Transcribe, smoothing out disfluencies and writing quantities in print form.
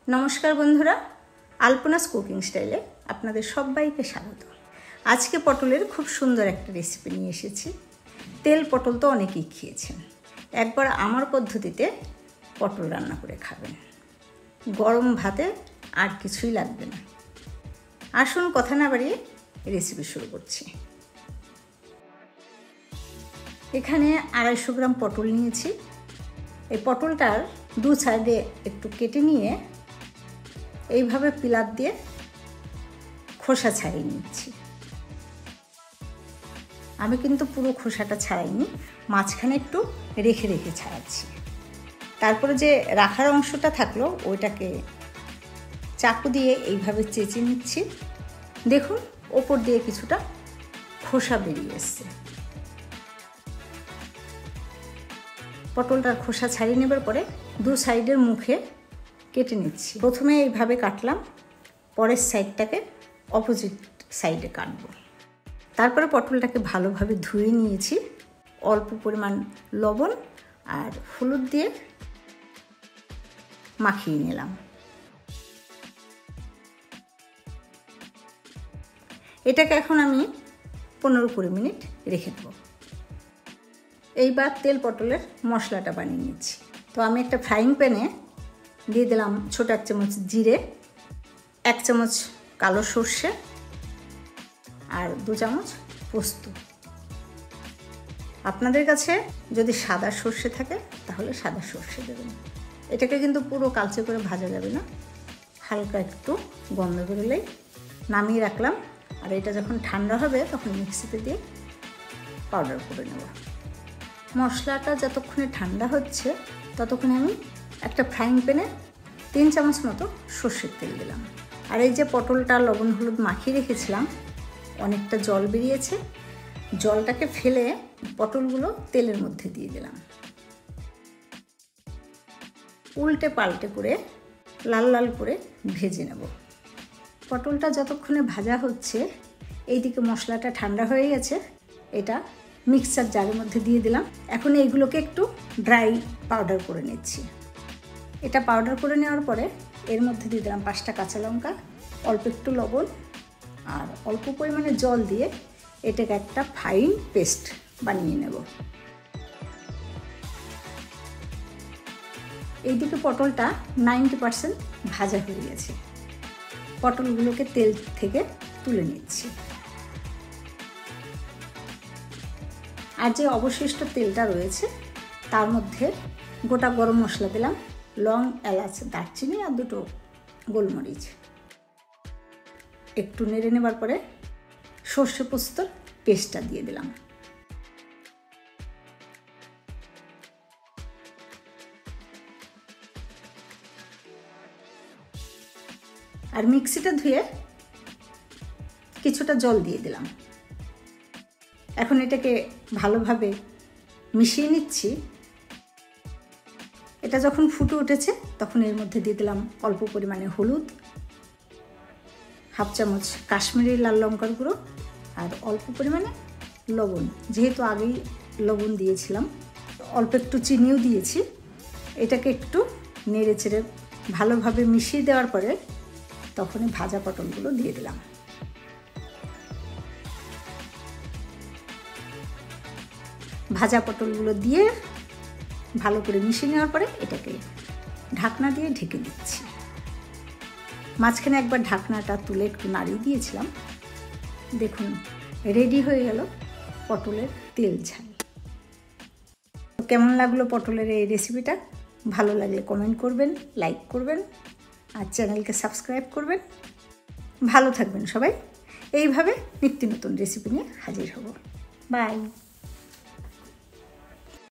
নমস্কার বন্ধুরা, আলপনাস কুকিং স্টাইলে আপনাদের সবাইকে স্বাগত। আজকে পটলের খুব সুন্দর একটা রেসিপি নিয়ে এসেছি। তেল পটল তো অনেকেই খেয়েছেন, একবার আমার পদ্ধতিতে পটল রান্না করে খাবেন। গরম ভাতে আর কিছুই লাগবে না। আসুন কথা না বাড়িয়ে রেসিপি শুরু করছি। এখানে 250 গ্রাম পটল নিয়েছি। এই পটলটার দু সাইডে একটু কেটে নিয়ে এইভাবে পিলার দিয়ে খোসা ছাড়িয়ে নিচ্ছি। আমি কিন্তু পুরো খোসাটা ছাড়াইনি, মাঝখানে একটু রেখে রেখে ছাড়াচ্ছি। তারপরে যে রাখার অংশটা থাকলো ওইটাকে চাকু দিয়ে এইভাবে চেঁচে নিচ্ছি। দেখুন ওপর দিয়ে কিছুটা খোসা বেরিয়ে এসছে। পটলটার খোসা ছাড়িয়ে নেবার পরে দু সাইডের মুখে কেটে নিচ্ছি। প্রথমে এইভাবে কাটলাম, পরের সাইডটাকে অপোজিট সাইডে কাটবো। তারপরে পটলটাকে ভালোভাবে ধুয়ে নিয়েছি। অল্প পরিমাণ লবণ আর হলুদ দিয়ে মাখিয়ে নিলাম। এটাকে এখন আমি 15-20 মিনিট রেখে দেবো। এইবার তেল পটলের মশলাটা বানিয়ে নিচ্ছি। তো আমি একটা ফ্রাইং প্যানে দিয়ে দিলাম ছোটো 1 চামচ জিরে, 1 চামচ কালো সর্ষে আর 2 চামচ পোস্ত। আপনাদের কাছে যদি সাদা সর্ষে থাকে তাহলে সাদা সর্ষে দেবেন। এটাকে কিন্তু পুরো কালচে করে ভাজা যাবে না, হালকা একটু গন্ধ বেরোলেই নামিয়ে রাখলাম। আর এটা যখন ঠান্ডা হবে তখন মিক্সিতে দিয়ে পাউডার করে নেব। মশলাটা যতক্ষণে ঠান্ডা হচ্ছে ততক্ষণে আমি একটা ফ্রাইং প্যানে 3 চামচ মতো সর্ষের তেল দিলাম। আর এই যে পটলটা লবণ হলুদ মাখিয়ে রেখেছিলাম, অনেকটা জল বেরিয়েছে। জলটাকে ফেলে পটলগুলো তেলের মধ্যে দিয়ে দিলাম। উল্টে পাল্টে করে লাল লাল করে ভেজে নেব। পটলটা যতক্ষণে ভাজা হচ্ছে এইদিকে মশলাটা ঠান্ডা হয়ে গেছে। এটা মিক্সচার জারের মধ্যে দিয়ে দিলাম। এখন এইগুলোকে একটু ড্রাই পাউডার করে নিচ্ছি। এটা পাউডার করে নেওয়ার পরে এর মধ্যে দিয়ে দিলাম 5টা কাঁচা লঙ্কা, অল্প একটু লবণ আর অল্প পরিমাণে জল দিয়ে এটাকে একটা ফাইন পেস্ট বানিয়ে নেব। এইদিকে পটলটা 90% ভাজা হয়ে গেছে। পটলগুলোকে তেল থেকে তুলে নিচ্ছি। আর যে অবশিষ্ট তেলটা রয়েছে তার মধ্যে গোটা গরম মশলা দিলাম, লং, এলাচ, দারচিনি আর 2টো গোলমরিচ। একটু নেড়ে নেবার পরে সর্ষে পোস্তর পেস্টটা দিয়ে দিলাম। আর মিক্সিটা ধুয়ে কিছুটা জল দিয়ে দিলাম। এখন এটাকে ভালোভাবে মিশিয়ে নিচ্ছি। এটা যখন ফুটে উঠেছে তখন এর মধ্যে দিয়ে দিলাম অল্প পরিমাণে হলুদ, 1/2 চামচ কাশ্মীরি লাল লঙ্কার গুঁড়ো আর অল্প পরিমাণে লবণ। যেহেতু আগেই লবণ দিয়েছিলাম, অল্প একটু চিনিও দিয়েছি। এটাকে একটু নেড়ে চেড়ে ভালোভাবে মিশিয়ে দেওয়ার পরে তখনই ভাজা পটলগুলো দিয়ে দিলাম। ভাজা পটলগুলো দিয়ে ভালো করে মিশিয়ে নেওয়ার পরে এটাকে ঢাকনা দিয়ে ঢেকে দিচ্ছি। মাঝখানে একবার ঢাকনাটা তুলে একটু নাড়িয়ে দিয়েছিলাম। দেখুন রেডি হয়ে গেল পটলের তেল ঝাল। কেমন লাগলো পটলের এই রেসিপিটা? ভালো লাগলে কমেন্ট করবেন, লাইক করবেন আর চ্যানেলকে সাবস্ক্রাইব করবেন। ভালো থাকবেন সবাই। এইভাবে নিত্য নতুন রেসিপি নিয়ে হাজির হব। বাই।